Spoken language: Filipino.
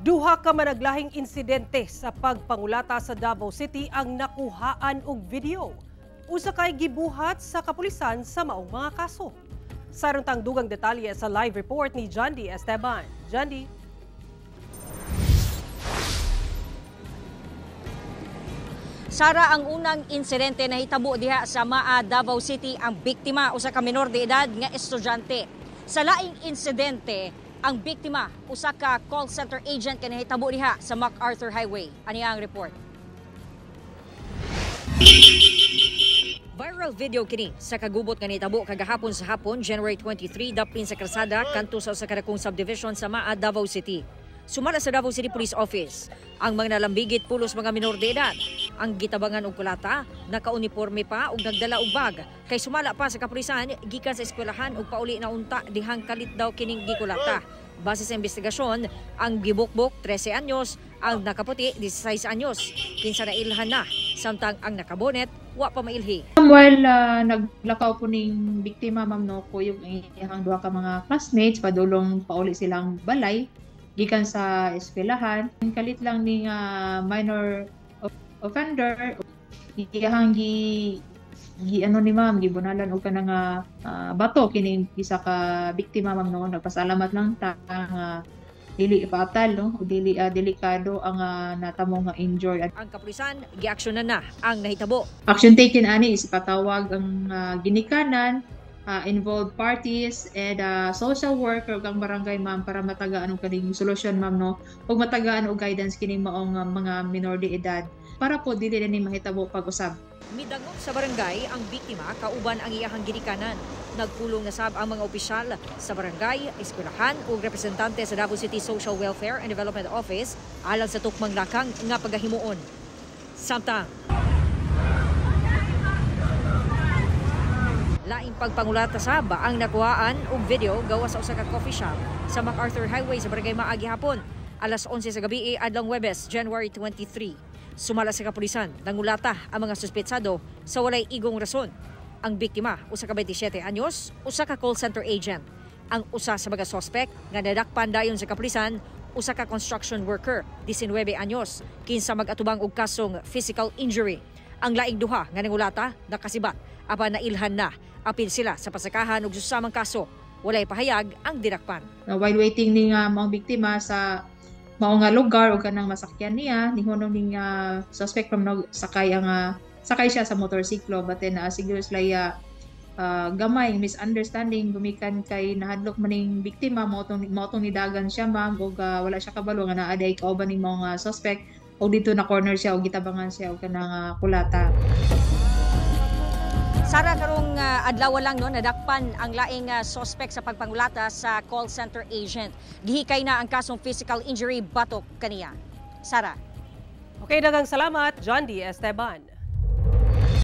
Duha ka managlahing insidente sa pagpangulata sa Davao City ang nakuhaan og video. Usa kay gibuhat sa kapulisan sa maong mga kaso. Saruntang dugang detalye sa live report ni Johndy Esteban. Johndy. Sara, ang unang insidente na hitabo diha sa Maa, Davao City, ang biktima usa ka menor de edad nga estudyante. Sa laing insidente, ang biktima usa ka call center agent nga nahitabo diha sa MacArthur Highway. Ani ang report. Viral video kini sa kagubot nga nahitabo kagahapon sa hapon, January 23, dapin sa kalsada kanto sa usa ka dakong subdivision sa Maa, Davao City. Sumala sa Davao City Police Office ang mga nalambigit pulos mga minor de edad. Ang gitabangan og kulata, naka-uniforme pa ug nagdala og bag. Kay sumala pa sa kapulisan gikan sa eskwelahan ug pauli na unta dihang kalit daw kining gikulata. Base sa investigasyon, ang gibukbok 13 anyos, ang nakaputi 16 anyos. Kinsa nailhan na, samtang ang nakabonet wa pa mailhi. While naglakaw po ning biktima, Ma'am Noko, yung iyang duha ka mga classmates, padulong pauli silang balay gikan sa eskwelahan. Kalit lang ning minor offender, iyang gi ano ni ma'am, gibunalan og kanang bato kining isa ka biktima, Ma'am no. Nagpasalamat lang ta dili fatal no, dili delikado ang natamo nga injured. Ang kapulisan giaksyonan na ang nahitabo. Action taken ani is ipatawag ang ginikanan, involved parties and social worker kang barangay, ma'am, para matagaan og kaning solusyon, ma'am no, ug matagaan og guidance kining maong mga minor de edad para po dili na ni mahitabo pag-usab. Midangot sa barangay ang biktima kauban ang iyahang ginikanan. Nagpulong na sab ang mga opisyal sa barangay, eskwelahan ug representante sa Davao City Social Welfare and Development Office alang sa tukmang lakang nga pagahimuon. Samtang laing pagpangulata sab ang nakuhaan og video gawa sa usa ka coffee shop sa MacArthur Highway sa barangay Maa gihapon, alas 11 sa gabi adlong Huwebes, January 23. Sumala sa kapulisan, nangulata ang mga suspetsado sa walay igong rason. Ang biktima, usa ka 27 anyos, usa ka call center agent. Ang usa sa mga suspect nga nadakpan dayon sa kapulisan, usa ka construction worker, 19 anyos, kinsa mag-atubang og kasong physical injury. Ang laing duha nga nangulata nakasibat apan nailhan na. Apil sila sa pasakahan og susamang kaso. Walay pahayag ang dinakpan. While waiting ning mga biktima sa mao nga lugar o kanang masakyan niya, nihunong ning suspect from sakay siya sa motorsiklo, but then siguro sila gamay misunderstanding gumikan kay nahadlok maning biktima mao tong nidagan siya, ma'am, ug wala siya kabalo nga naa day kauban ning mga suspect og dito na corner siya og gitabangan siya og kanang kulata. Sara, karong adlaw lang no, nadakpan ang laing suspect sa pagpangulata sa call center agent. Gihikay na ang kasong physical injury batok kaniya. Sara. Okay, daghang salamat, Johndy Esteban.